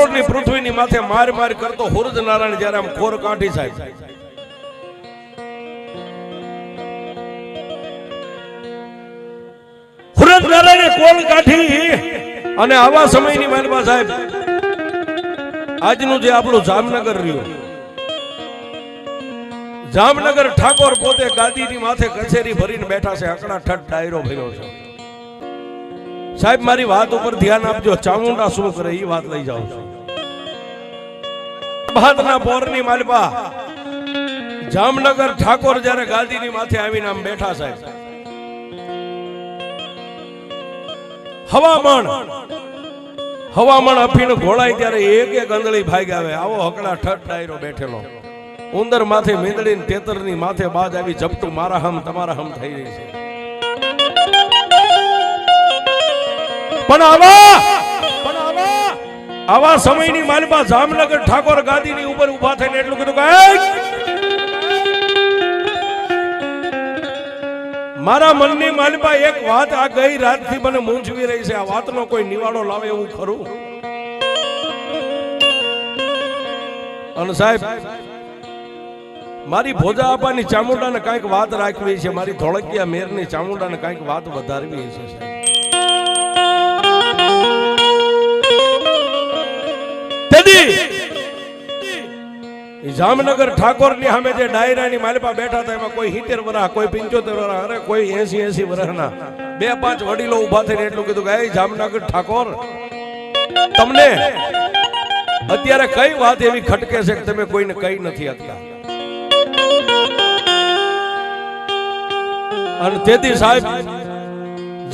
કરોડની પૃથ્વીની માથે માર માર કરતો હુરજ નારાયણ જ્યારે આમ ખોર કાઢી સાહેબ હુરજ નારાયણે કોલ કાઢી અને આવા સમયની માલપા સાહેબ આજનું જે આપણું જામનગર રહ્યું, જામનગર ઠાકોર પોતે ગાદીની માથે કચેરી ભરીને બેઠા છે, અકડા ઠઠ ડાયરો ભર્યો છે સાહેબ. મારી વાત ઉપર ધ્યાન આપજો, ચામુંડા શું કરે એ વાત લઈ જાઉં છું. ભાતના પોરની માલપા જામનગર ઠાકોર જ્યારે ગાદીની માથે આવીને આમ બેઠા સાહેબ, હવામણ અફીણ ઘોળાય ત્યારે એક એક અંદળી ભાગ આવે. આવો હકડા ઠઠ ડાયરો બેઠેલો, ઉંદર માથે મીંદડી ને તેતરની માથે બાજ આવી જપતું મારા હમ તમારા હમ થઈ રહી છે. પણ આવા સમયની માલપા જામનગર ઠાકોર ગાદીની ઉપર ઉભા થઈને એટલું કીધું કે મારા મનની માલપા એક વાત આ ગઈ રાતથી મને મૂંઝવી રહી છે, આ વાતનો કોઈ નિવાડો લાવે એવું ખરું? અને સાહેબ મારી ભોજા આપાની ચામુંડાને કાંઈક વાત રાખવી છે, મારી ધોળકિયા મેરની ચામુંડાને કાંઈક વાત વધારવી છે. જામનગર ઠાકોર ની સામે જે ડાયરાની માલપા બેઠા હતા એમાં કોઈ 70 વર્ષ, કોઈ 75 વર્ષ, અરે કોઈ 80 વર્ષના 2-5 વડીલો ઉભા થઈને એટલું કીધું કે જામનગર ઠાકોર તમને અત્યારે કઈ વાત એવી ખટકે છે કે તમે કોઈને કઈ નથી શકતા? અને તેથી સાહેબ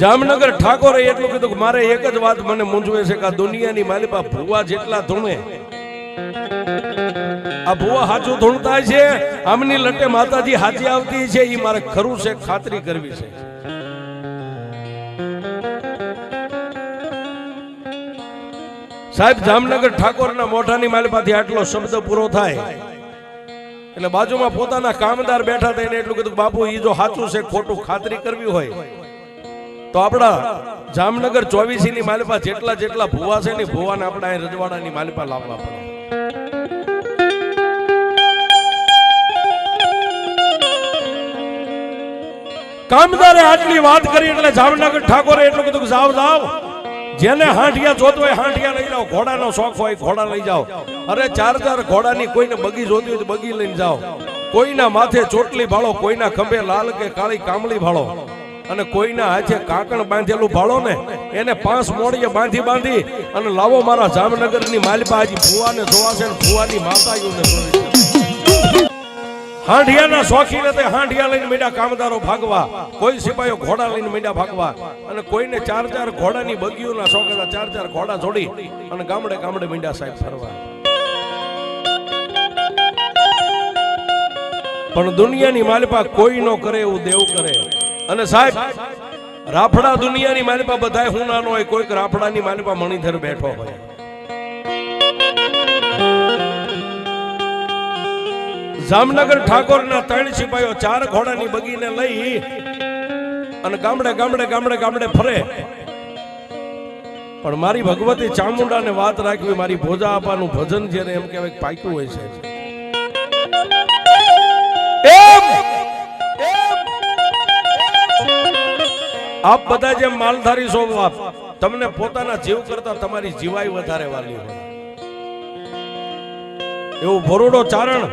જામનગર ઠાકોરે એટલું કીધું કે મારે એક જ વાત મને મૂંઝવે છે કે આ દુનિયાની માલિપા ભુવા જેટલા ધૂણે, આ ભુવા હાચું ધૂણતા છે, આમની લટે માતાજી હાચી આવતી છે, એ મારે ખરું છે ખાતરી કરવી છે. સાહેબ જામનગર ઠાકોરના મોઢાની માલિપાથી આટલો શબ્દ પૂરો થાય એટલે બાજુમાં પોતાના કામદાર બેઠા થઈને એટલું કીધું બાપુ ઈ જો સાચું છે ખોટું ખાતરી કરવી હોય તો આપણા જામનગર 24 ની માલિપા જેટલા જેટલા ભુવા છે ને ભુવાને આપણા અહીં રજવાડાની માલિપા લાવવા પડે. કામદારે આટલી વાત કરી એટલે જામનગર ઠાકોરે એટલું કીધું કે જાવ જાવ, જેને હાંઠિયા જોતો હોય હાંઠિયા લઈ જાઓ, ઘોડાનો શોખ હોય ઘોડા લઈ જાઓ. અરે 4 ઘોડાની કોઈને બગી જોતી હોય તો બગી લઈને જાઓ, કોઈના માથે ચોટલી ભાળો, કોઈના ખંભે લાલ કે કાળી કામળી ભાળો, અને કોઈના હાથે કાકણ બાંધેલું ભાળો ને એને 5 મોડીએ બાંધી અને લાવો મારા જામનગરની માલિપા આજી ભુવાને જોવાશે ને ભુવાની માતાઓને જોવાશે. હાંડિયાના શોખીન તે હાંડિયા લઈને મીડા કામદારો ભાગવા, કોઈ સિપાહીઓ ઘોડા લઈને મીડા ભાગવા, અને કોઈને 4 ઘોડાની બગીઓના શોખ હતા, 4 ઘોડા જોડી અને ગામડે ગામડે મીડા સાહેબ ફરવા. પણ દુનિયાની માલિપા કોઈ નો કરે એવું દેવ કરે. અને સાહેબ રાફડા દુનિયાની માલિપા બધાય હું નાનો હોય, કોઈક રાફડાની માલિપા મણિધર બેઠો હોય. જામનગર ઠાકોરના 3 સિપાહીઓ 4 ઘોડાની બગીને લઈ અને ગામડે ગામડે ગામડે ગામડે ફરે. પણ મારી ભગવતી ચામુંડાને વાત રાખવી, મારી ભોજા આપાનું ભજન જેને એમ કહેવાય પાક્યું હોય છે. આપ બધા જેમ માલધારી છો, તમને પોતાના જીવ કરતા તમારી જીવાય વધારે વાલી હોય એવું ભરોડો ચારણ,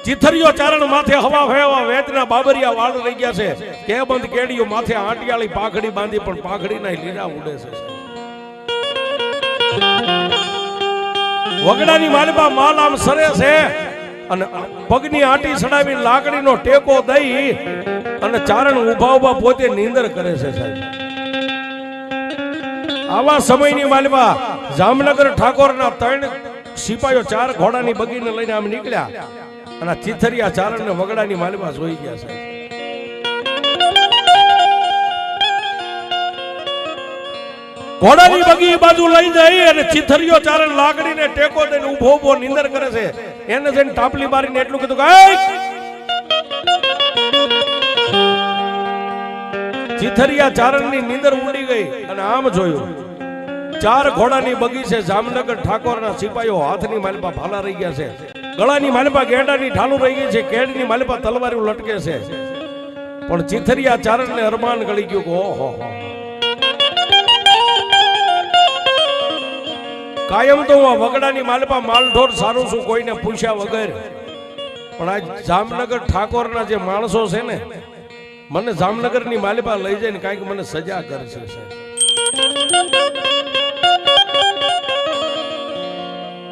ચીથરિયો ચારણ માથે હવા ફેવા વેચના બાબરિયા વાળ રહી ગયા છે, કે બંધ કેડીઓ માથે આંટિયાળી પાઘડી બાંધી પણ પાઘડીના લીરા ઉડે છે. વગડાની માલિપા માલ આમ સરે છે અને પગની આંટી સડાવી લાકડીનો ટેકો દઈ અને ચારણ ઉભા પોતે નીંદર કરે છે સાહેબ. આવા સમયની માલિપા જામનગર ઠાકોરના 3 સિપાહીઓ 4 ઘોડાની બગીને લઈને આમ નીકળ્યા અને ચીથરિયા ચારણ ને વગડાની માલિપા જોઈ ગયા છે. ઘોડાની બગી બાજુ લઈ જઈ અને ચીથરિયો ચારણ લાકડીને ટેકો દઈને ઉભો નીંદર કરે છે. એને જઈને ટાપલી મારીને એટલું કીધું કે ચીથરિયા ચારણની નીંદર ઉડી ગઈ અને આમ જોયું 4 ઘોડાની બગી છે. જામનગર ઠાકોરના સિપાહીઓ હાથની માલિપા ભાલા રહી ગયા છે, ગળાની માલિપા ગેંડાની ઢાલું રહી ગઈ છે, કેડની માલિપા તલવારી લટકે છે. પણ ચીથરિયા ચારણને અરમાન ગળી ગયું કે ઓહો કાયમ તો હું વગડાની માલિપા માલઢોર સારું છું કોઈને પૂછ્યા વગર. પણ આ જામનગર ઠાકોરના જે માણસો છે ને, મને જામનગરની માલિપા લઈ જાય ને કાંઈક મને સજા કરશે.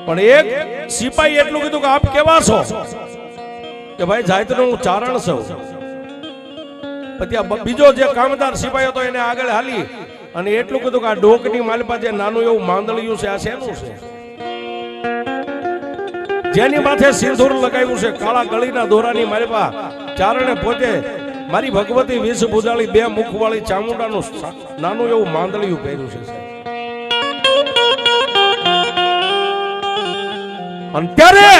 પણ એક સિપાહી એટલું કીધું કે આપ કેવા છો? કે ભાઈ જાતનો હું ચારણ છું. પછી બીજો જે કામદાર સિપાહી હતો એને આગળ હાલી અને એટલું કીધું કે આ ડોકની માલિપા જે નાનું એવું માંદળિયું છે, આ શેનું છે? જેની માથે સિંદૂર લગાવ્યું છે, કાળા ગળીના દોરાની માલિપા ચારણે પોતે મારી ભગવતી વિષ ભુજાળી 2 મુખવાળી ચામુંડાનું નાનું એવું માંદળિયું પહેર્યું છે. અને ત્યારે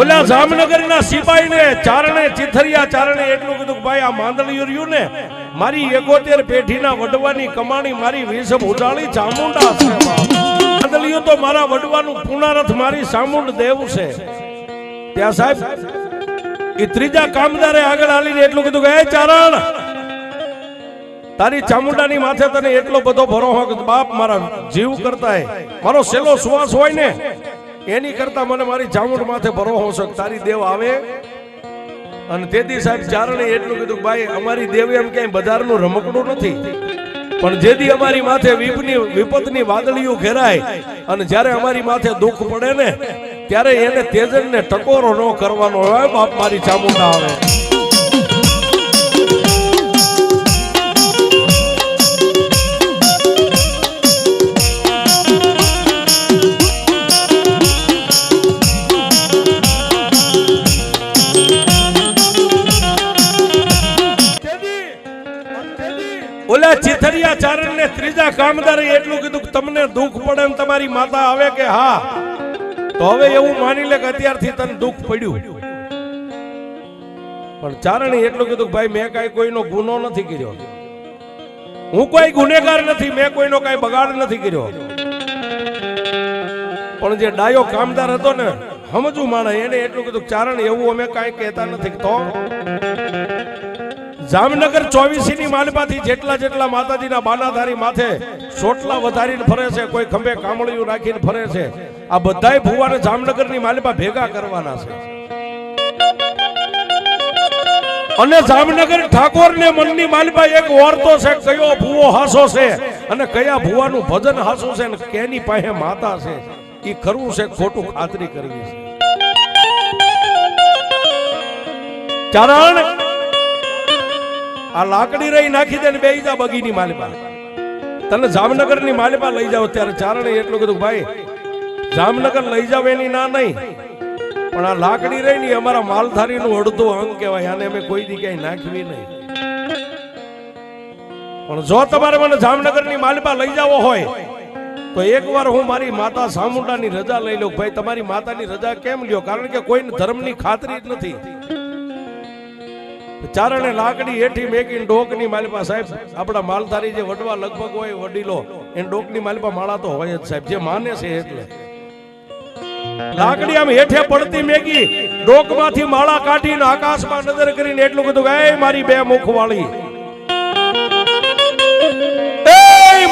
ઓલા જામનગરના સિપાહીને ચારણે ચીથરિયા ચારણે એટલું કીધું કે ભાઈ આ માંદળિયું રહ્યું ને, મારી 71 પેઢીના વડવાની કમાણી મારી વિષ ભુજાળી ચામુંડા છે. માંદળિયું તો મારા વડવાનું પુનરથ મારી ચામુંડ દેવ છે. ત્યાં સાહેબ એ ત્રીજા કામદારે આગળ હાલીને એટલું કીધું કે એ ચારણ, તારી ચામુંડાની માથે તને એટલો બધો ભરોસો કે બાપ મારા જીવ કરતા મારો સેલો શ્વાસ હોય ને એની કરતા મને મારી ચામુંડ માથે ભરોસો છે. તારી દેવ આવે. અને તેથી સાહેબ ચારણે એટલું કીધું કે ભાઈ અમારી દેવ એમ ક્યાંય બજારનું રમકડું નથી, પણ જેથી અમારી માથે વિપતની વાદળીઓ ઘેરાય અને જ્યારે અમારી માથે દુઃખ પડે ને ત્યારે એને તેજનને ટકોરો ન કરવાનો હોય બાપ મારી ચામુંડા આવે. ઓલા ચીથરિયા ચારણને ત્રીજા કામદારે એટલું કીધું કે તમને દુઃખ પડે ને તમારી માતા આવે કે હા, તો હવે એવું માની લે કે અત્યારથી તને દુઃખ પડ્યું. પણ ચારણે એટલું કીધું કે ભાઈ મેં કાંઈ કોઈનો ગુનો નથી કર્યો, હું કોઈ ગુનેગાર નથી, મેં કોઈનો કાંઈ બગાડ નથી કર્યો. પણ જે ડાયો કામદાર હતો ને સમજુ માણે એને એટલું કીધું ચારણ એવું અમે કાંઈ કહેતા નથી. તો જામનગર 24 ની માલિપાથી જેટલા માતાજીના બાનાધારી માથે સોટલા વધારીને ફરે છે, કોઈ ખંભે કામળિયું રાખીને ફરે છે, આ બધાય ભુવાને જામનગરની માલિપા ભેગા કરવાના છે. અને જામનગર ઠાકોરને મનની માલિપા એક ઓરતો છે, કયો ભુવો હાસો છે અને કયા ભુવાનું ભજન હાસું છે, અને કેની પાસે માતા છે એ કરવું છે ખોટું ખાતરી કરવી છે. ચારણ આ લાકડી રહી નાખી દે ને બેહી જા બગીની માલિપા, તને જામનગરની માલિપા લઈ જાવ. ત્યારે ચારણે એટલું કીધું ભાઈ જામનગર લઈ જાવ એની ના નહીં, પણ આ લાકડી રહી ને અમારા માલધારીનું અડધું અંગ કહેવાય, આને અમે કોઈ દી ક્યાંય નાખવી નહીં. પણ જો તમારે મને જામનગરની માલિપા લઈ જાવો હોય તો એકવાર હું મારી માતા ચામુંડાની રજા લઈ લઉં. ભાઈ તમારી માતાની રજા કેમ લ્યો? કારણ કે કોઈને ધર્મની ખાતરી જ નથી. ચારણે લાકડી હેઠી મેકીને ડોકની માલિપા સાહેબ આપણા માલધારી જે વડવા લગભગ હોય વડીલો એને ડોકની માલિપા માળા તો હોય જ સાહેબ, જે માને છે એટલે લાકડી આમ હેઠે પડતી મેકી ડોકમાંથી માળા કાઢીને આકાશમાં નજર કરીને એટલું કીધું કે એ મારી 2 મુખવાળી, એ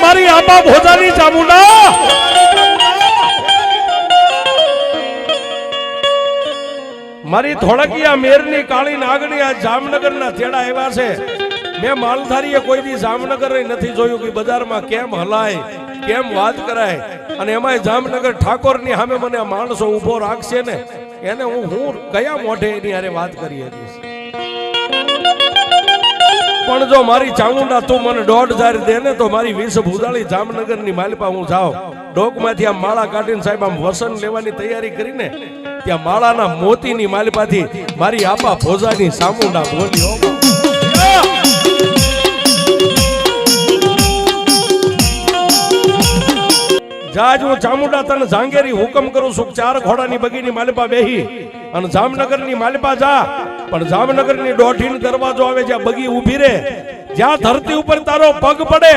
મારી આપા ભોજાની ચામુંડા, મારી ધોળકિયા મેરની કાળી નાગણી આ જામનગરના થેડા એવા છે. મેં માલધારીએ કોઈ દી જામનગર નથી જોયું કે બજારમાં કેમ હલાય, કેમ વાત કરાય, અને એમાંય જામનગર ઠાકોરની સામે મને માણસો ઉભો રાખશે ને એને હું કયા મોઢે એની હારે વાત કરી હતી. પણ જો મારી ચામુંડા તું મને 1.5 દે ને તો મારી વિષ ભુજાળી જામનગરની માલિપા હું જાઉં ડોકમાંથી આમ માળા કાઢીને સાહેબ આમ વસન લેવાની તૈયારી કરીને ત્યાં માળાના મોતીની માલિપાથી મારી આપા ભોજાની ચામુંડા બોલી. જાજ હું ચામુંડા તને જાંગેરી હુકમ કરું છું, 4 ઘોડાની બગીની માલિપા બેહી અને જામનગરની માલિપા જા, પણ જામનગરની દોઢીનો દરવાજો આવે જ્યાં બગી ઊભી રે, જ્યાં ધરતી ઉપર તારો પગ પડે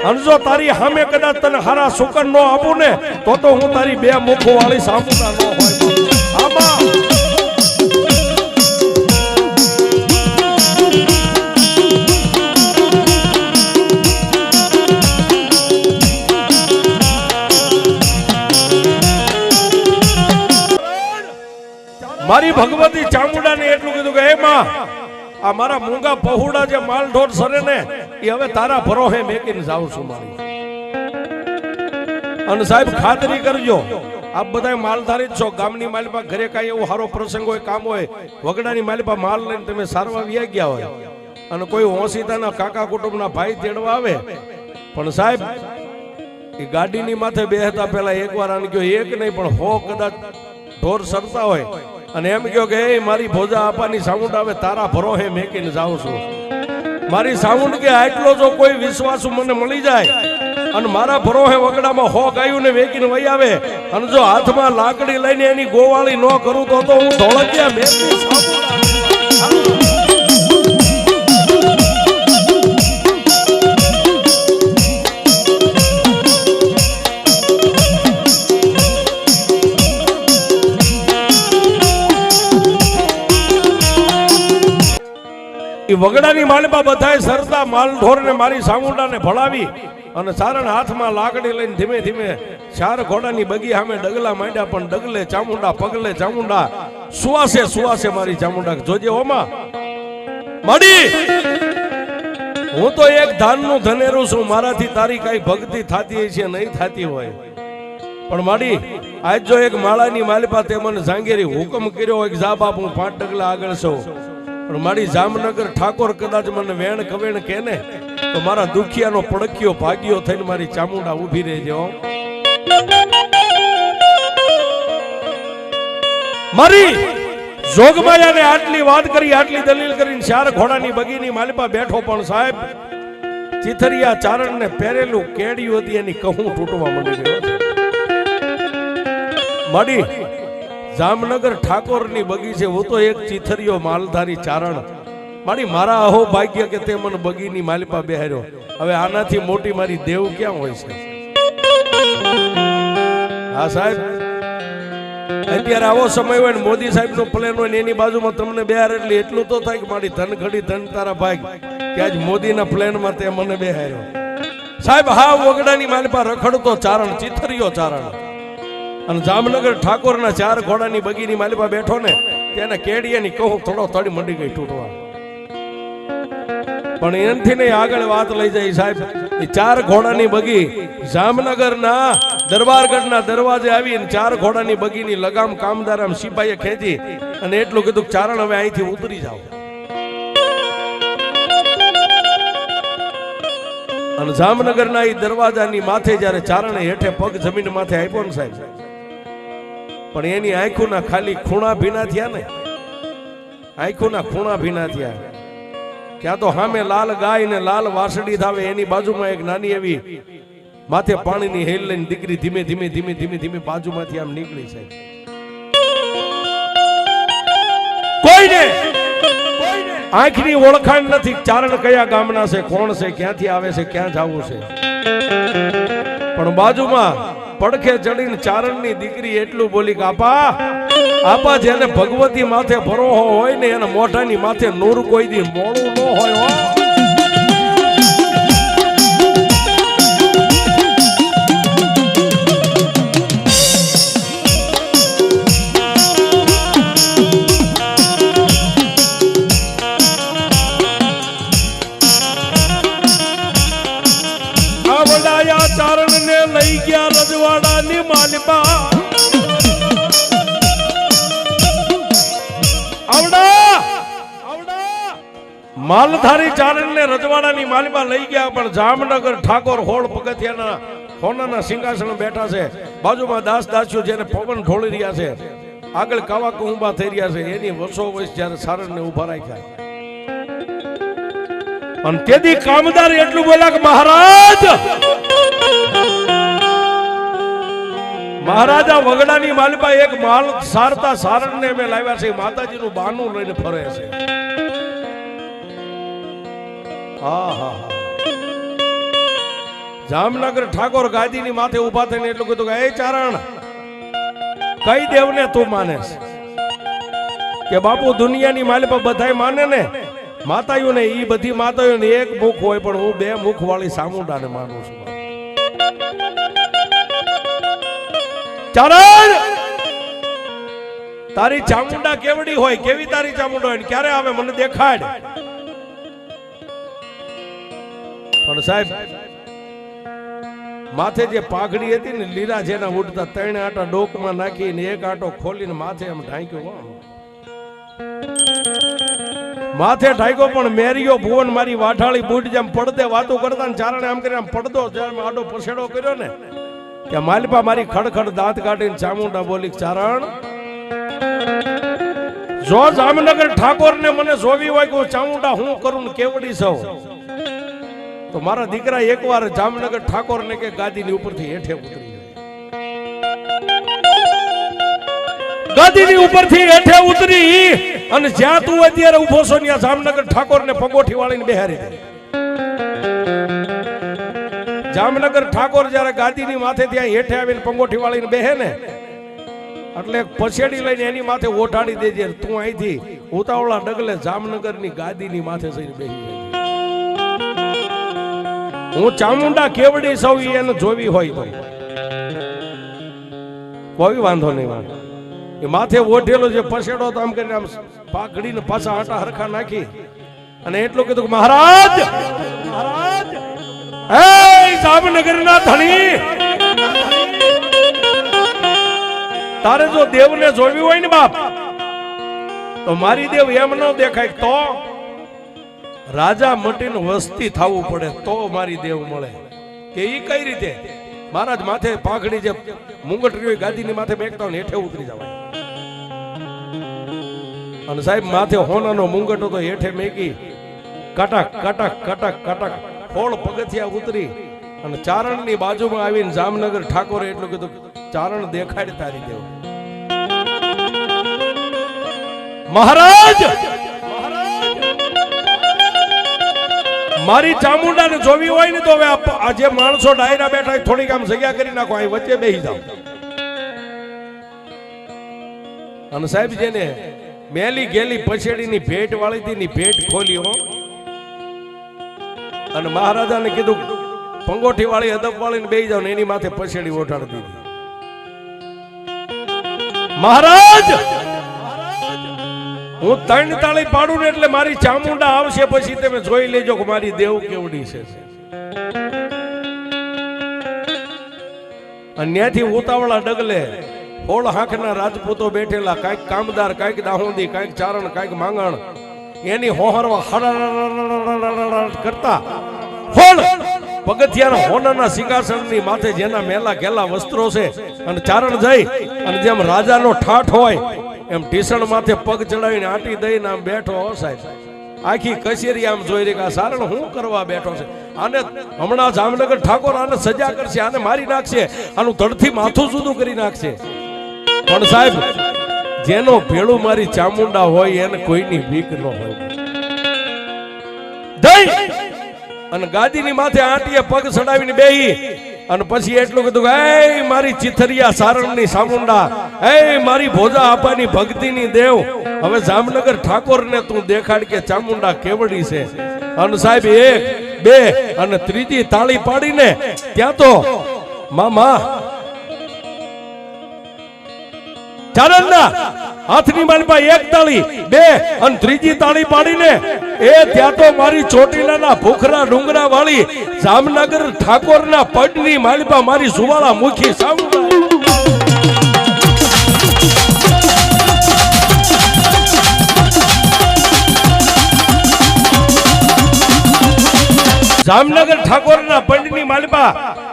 અને જો તારી સામે કદાચ તને હારા સુકન નો આપું ને તો હું તારી બે મુખો વાળી સામુના ન હોય આમાં મારી ભગવતી ચામુંડાને એટલું કીધું કે હે માં આ મારા મૂંગા પહોળા જે માલ ઢોર સરે ને એ હવે તારા ભરોહે મેકીને જાઉં છું મારી. અને સાહેબ ખાતરી કરજો આપ બધા માલધારી જ છો, ગામની માલિપા ઘરે કાંઈ એવો સારો પ્રસંગ હોય કામ હોય વગડાની માલિપા માલ લઈને તમે સારવા વ્યા ગયા હોય અને કોઈ ઓસીતાના કાકા કુટુંબના ભાઈ તેડવા આવે પણ સાહેબ એ ગાડીની માથે બેહતા પહેલા એકવાર આને ગયો એક નહીં પણ 100 કદાચ ઢોર સરતા હોય અને એમ કહ્યો કે એ મારી ભોજા આપાની સાઉન્ડ આવે તારા ભરોહે મેકીને જાઉં છું મારી સાઉન્ડ કે આટલો જો કોઈ વિશ્વાસ મને મળી જાય અને મારા ભરોહે વગડામાં 100 ગાયું ને વેકીને વહી આવે અને જો હાથમાં લાકડી લઈને એની ગોવાળી ન કરું તો હું ધોળકિયા મેકી સાઉન્ડ વગડાની માલિપા બધાય સરતા માલ ઢોર ને મારી સામુંડાને ભળાવી અને સારણ હાથમાં લાકડી લઈને ધીમે ધીમે 4 ઘોડાની બગી સામે ડગલા માંડ્યા પણ ડગલે ચામુંડા પગલે ચામુંડા સુવાસે મારી ચામુંડા જોજે ઓમાં મડી હું તો એક ધાનનું ધનેરું છું મારાથી તારી કઈ ભક્તિ થાતી છે નહીં થાતી હોય પણ માડી આજ જો એક માળાની માલિપા તે મને જાંગેરી હુકમ કર્યો હોય કે જા બાપ હું 5 ડગલા આગળ છું પણ મારી જામનગર ઠાકોર કદાચ મને વેણ કવેણ કે ને તો મારા દુખિયાનો પડક્યો ભાગ્યો થઈને મારી ચામુંડા ઊભી રહેજો મારી જોગમાયાને આટલી વાત કરી આટલી દલીલ કરીને 4 ઘોડાની બગીની માલિપા બેઠો પણ સાહેબ ચિથરિયા ચારણને પહેરેલું કેડિયું હતી એની કહું તૂટવા માંડી ગયો માડી જામનગર ઠાકોરની બગી છે હું તો એક ચિથરિયો માલધારી ચારણ મારી મારા અહો ભાગ્ય કે તે મને બગીની માલિપા બેહાર્યો હવે આનાથી મોટી મારી દેવ ક્યાં હોય છે હા સાહેબ અત્યારે આવો સમય હોય ને મોદી સાહેબ નો પ્લેન હોય ને એની બાજુમાં તમને બેહાર એટલે એટલું તો થાય કે મારી ધન ઘડી ધન તારા ભાગ કે આજ મોદીના પ્લેનમાં તે મને બેહાર્યો સાહેબ હા વગડાની માલિપા રખડતો ચારણ ચિથરિયો ચારણ અને જામનગર ઠાકોરના 4 ઘોડાની બગીની માલિપા બેઠો ને તેને કેડિયાની કહું થોડો તડી મંડી ગઈ તૂટવા પણ એનથી નહીં આગળ વાત લઈ જાય સાહેબ એ 4 ઘોડાની બગી જામનગરના દરબારગઢના દરવાજે આવી 4 ઘોડાની બગીની લગામ કામદારામ સિપાહીએ ખેંચી અને એટલું કીધું ચારણ હવે અહીંથી ઉતરી જાઓ અને જામનગરના એ દરવાજાની માથે જ્યારે ચારણે હેઠે પગ જમીન માથે આપ્યો ને સાહેબ પણ એની આંખોના ખાલી ખૂણા ભીના થયા ને આંખોના ખૂણા ભીના થયા ક્યાં તો સામે લાલ ગાય ને લાલ વાસડી થાવે એની બાજુમાં એક નાની એવી માથે પાણીની હેલ લઈને દીકરી ધીમે ધીમે ધીમે ધીમે ધીમે બાજુમાંથી આમ નીકળી છે કોઈને આંખની ઓળખાણ નથી ચારણ કયા ગામના છે કોણ છે ક્યાંથી આવે છે ક્યાં જવું છે પણ બાજુમાં પડખે ચડીને ચારણની દીકરી એટલું બોલી કે આપા જેને ભગવતી માથે ભરોહો હોય ને એને મોઢાની માથે નૂર કોઈ દી મોડું ન હોય ચારણ ને લઈ ગયા રજવાડાની માલિપા માલધારી ચારણ ને રજવાડાની માલિપા લઈ ગયા પણ જામનગર ઠાકોર હોળ પગથિયાના સોનાના સિંહાસન બેઠા છે બાજુમાં દાસ દાસીઓ જેને પવન ઢોળી રહ્યા છે આગળ કાવા કુંભા થઈ રહ્યા છે એની વર્ષો વર્ષ જ્યારે સારણ ને ઉભા રાખ્યા અને તેથી કામદાર એટલું બોલ્યા કે મહારાજા વગડાની માલિપા એક માલ સારતા સારણ ને અમે લાવ્યા છે માતાજીનું બાનું લઈને ફરે છે આહા જામનગર ઠાકોર ગાદીની માથે ઊભા થઈને એટલું કીધું કે એ ચારણ કઈ દેવને તું માને કે બાપુ દુનિયાની માલિપા બધાય માને ને માતાઓ ને ઈ બધી માતાઓ ને એક મુખ હોય પણ હું બે મુખ વાળી ચામુંડાને માનું છું ચારણ તારી ચામુંડા કેવડી હોય કેવી તારી ચામુંડા હોય ક્યારે આવે મને દેખાડ પણ સાહેબ માથે જે પાઘડી હતી ને લીલા જેના ઉડતા ત્રણ આટા ડોકમાં નાખીને એક આટો ખોલીને માથે એમ ઢાંક્યો માથે ઢાંક્યો પણ મેરિયો ભુવન મારી વાઠાળી બુટ જેમ પડદે વાતો કરતા ને ચારણે આમ કરીને આમ પડદો જેમ આડો પછેડો કર્યો ને કે માલપા મારી ખડખડ દાંત કાઢીને ચામુંડા બોલી ચારણ જો જામનગર ઠાકોર ને મને જોવી હોય કે હું ચામુંડા હું કરું ને કેવડી સૌ તો મારા દીકરા એકવાર જામનગર ઠાકોર ને કે ગાદીની ઉપરથી હેઠે ઉતરી ગાદીની ઉપરથી હેઠે ઉતરી અને જ્યાં તું અત્યારે ઉભો છો ત્યાં જામનગર ઠાકોર ને પગોઠી વાળીને બેહારી દે જામનગર ઠાકોર જ્યારે ગાદીની માથે ત્યાં હેઠે આવીને પગોઠી વાળીને બેહે ને એટલે પછેડી લઈને એની માથે ઓઢાડી દેજે તું અહીંથી ઉતાવળા ડગલે જામનગરની ગાદીની માથે જઈને બેહી જાય હું ચામુંડા કેવડી સૌ એને જોવી હોય તો કોઈ વાંધો નહીં એ માથે ઓઢેલો જે પછેડો તો આમ કરીને આમ પાઘડીને પાછા આટા હરખા નાખી અને એટલું કીધું કે મહારાજ એ જામનગરના ધણી તારે જો દેવને જોવી હોય ને બાપ તો મારી દેવ એમ ન દેખાય તો રાજા મટીને વસ્તી થવું પડે તો મારી દેવ મળે કે ઈ કઈ રીતે મહારાજ માથે પાઘડી જે મુંગટરી ગાદીની માથે બેઠતા હોય હેઠે ઉતરી જવાય અને સાહેબ માથે હોનાનો મુંગટો તો હેઠે મેકી કટક કટક કટક કટક ખોળ પગથિયા ઉતરી અને ચારણની બાજુમાં આવીને જામનગર ઠાકોરે એટલું કીધું ચારણ દેખાડ તારી દેવ મહારાજ મારી ચામુંડાને જોવી હોય ને તો હવે આજે માણસો ડાયરા બેઠા થોડીક આમ જગ્યા કરી નાખો અહીં વચ્ચે બેસી જાવ અને સાહેબ જેને મેલી ગેલી પછેડીની ભેટ વાળી હતી ની ભેટ ખોલી હો અને મહારાજાને કીધું પંગોઠી વાળી અદબ વાળીને બેસી જાવ ને એની માથે પછેડી ઓઠાડી દીધી મહારાજ હું ત્રણ તાળી પાડું ને એટલે મારી ચામુંડા આવશે પછી તમે જોઈ લેજો કે મારી દેવ કેવડી છે ત્યાંથી ઉતાવળા ડગલે હોળ હાંખના રાજપૂતો બેઠેલા કાંઈક કામદાર કાંઈક દાહોદી કાંઈક ચારણ કાંઈક માંગણ એની હોહરવા કરતા હોળ પગથિયાના હોનાના સિંહાસનની માથે જેના મેલા ઘેલા વસ્ત્રો છે અને ચારણ જઈ અને જેમ રાજાનો ઠાઠ હોય એમ ઢીસણ માથે પગ ચડાવીને આટી દઈને આમ બેઠો હો સાહેબ આખી કચેરી આમ જોઈ રહી કે આ સારણ હું કરવા બેઠો છે આને હમણાં જામનગર ઠાકોર આને સજા કરશે આને મારી નાખશે આનું ધડથી માથું જુદું કરી નાખશે પણ સાહેબ જેનો ભેળું મારી ચામુંડા હોય એને કોઈની બીક ન હોય દઈ અને ગાદીની માથે આટીએ પગ ચડાવીને બેહી અને પછી એટલું કીધું કે એ મારી ચિથરિયા સારણની ચામુંડા એ મારી ભોજા આપાની ભક્તિની દેવ હવે જામનગર ઠાકોરને તું દેખાડ કે ચામુંડા કેવડી છે અને સાહેબ એક બે અને ત્રીજી તાળી પાડીને ત્યાં તો મામા ચારણના હાથની માલપા એક તાળી બે અને ત્રીજી તાળી પાડીને એ ત્યાં તો મારી ચોટીલાના ભૂખરા ડુંગરા વાળી જામનગર ઠાકોરના પડની માલપા મારી સુવાળા મુખી સામુંડા જામનગર ઠાકોરના પંડની માલપા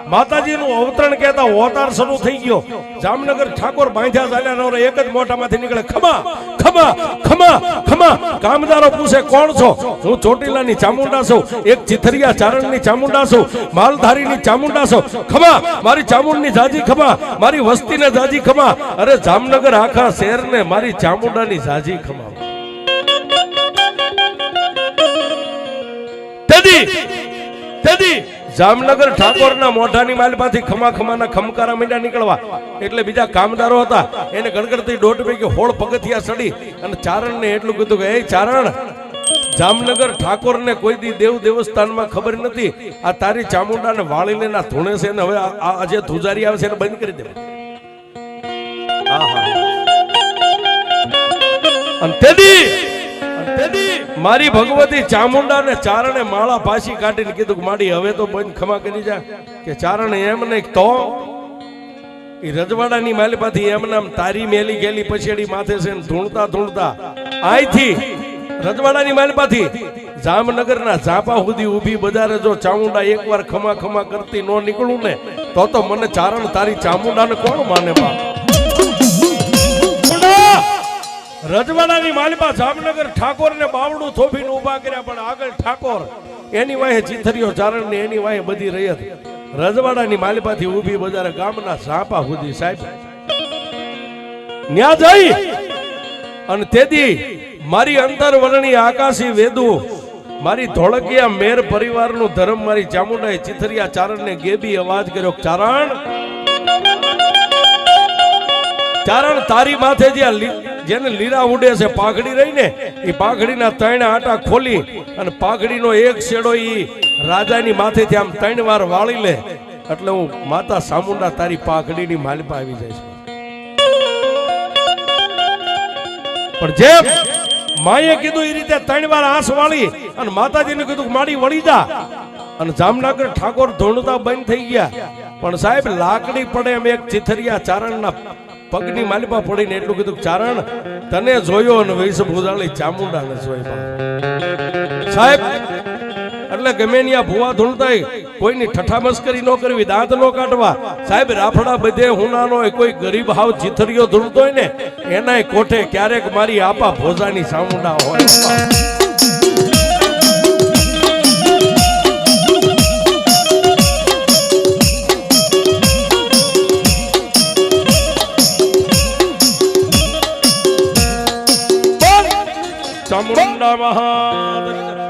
માતાજીનું અવતરણ કહેતા ઓતાર શરૂ થઈ ગયો જામનગર ઠાકોર બાંધ્યા ચાલ્યા એક જ મોઢામાંથી નીકળે ખમા ખમા ખમા ખમા કામદારો પૂછે કોણ છો હું ચોટીલાની ચામુંડા છું એક ચિથરિયા ચારણની ચામુંડા છું માલધારીની ચામુંડા છું ખમા મારી ચામુંડની જાજી ખમા મારી વસ્તીને જાજી ખમા અરે જામનગર આખા શહેરને મારી ચામુંડાની જાજી ખમા તેથી તેથી જામનગર ઠાકોરના મોઢાની માલમાંથી ખમા ખમાના ખમકારા મીંડા નીકળવા એટલે બીજા કામદારો હતા એને ગણગણતી દોઢ પૈકી હોળ પગથિયા ચડી અને ચારણને એટલું કીધું કે એ ચારણ, જામનગર ઠાકોરને કોઈ દી દેવ દેવસ્થાનમાં ખબર નથી, આ તારી ચામુંડાને વાળીને ના ધૂણે છે ને હવે આ જે ધુજારી આવે છે એને બંધ કરી દે. અને તેથી મારી ભગવતી ચામુંડા ને ચારણે માળા પાછી કાઢીને કીધું કે માડી હવે તો બંધ ખમા કરી જા. કે ચારણ એમ નહીં તો એ રજવાડાની માલપાથી એમ નામ તારી મેલી ગેલી પછેડી માથે છે ને ધૂણતા ધૂણતા આઈથી રજવાડાની માલપાથી જામનગરના ઝાપા સુધી ઊભી બજારે જો ચામુંડા એકવાર ખમા ખમા કરતી નો નીકળું ને તો મને ચારણ તારી ચામુંડાને કોણ માને બા. રજવાડાની માલપા જામનગર ઠાકોર ને બાવડું થોભીને ઉભા કર્યા, પણ આગળ ઠાકોર એની વાહે ચીથરીઓ ચારણ ને એની વાહે બધી રહી હતી. રજવાડાની માલપાથી ઊભી બજારે ગામના ઝાપા સુધી સાહેબ ન્યા જઈ અને તેથી મારી અંતર વર્ણી આકાશી વેદુ મારી ધોળકિયા મેર પરિવારનું ધર્મ મારી ચામુંડાએ ચીથરિયા ચારણને ગેબી અવાજ કર્યો, ચારણ ચારણ તારી માથે જેને લીરા ઉડે છે પાઘડી રહી ને એ પાઘડીના ત્રણ આટા ખોલી અને પાઘડીનો એક છેડો ઈ રાજાની માથેથી આમ 3 વાર વાળી લે એટલે હું માતા ચામુંડા તારી પાઘડીની માલપા આવી જાય છે. પણ જેમ માએ કીધું એ રીતે 3 વાર આંસ વાળી અને માતાજીને કીધું કે માડી વળી જા અને જામનગર ઠાકોર ધોણતા બંધ થઈ ગયા. પણ સાહેબ લાકડી પડે એમ એક ચીથરિયા ચારણના પગની માલપા પડીને એટલું કીધું, ચારણ તને જોયો અને વૈશ ભૂજાળી ચામુંડાને જોઈ. સાહેબ એટલે ગમે ત્યાં ભૂવા ધૂણતા કોઈની ઠઠા મસ્કરી ન કરવી, દાંત ન કાઢવા. સાહેબ રાફડા બધે હુનાનો હોય, કોઈ ગરીબ હાવ ચીથરીઓ ધૂણતો હોય ને એનાય કોઠે ક્યારેક મારી આપા ભોજાની ચામુંડા હોય. ચામુંડા મહાદેવ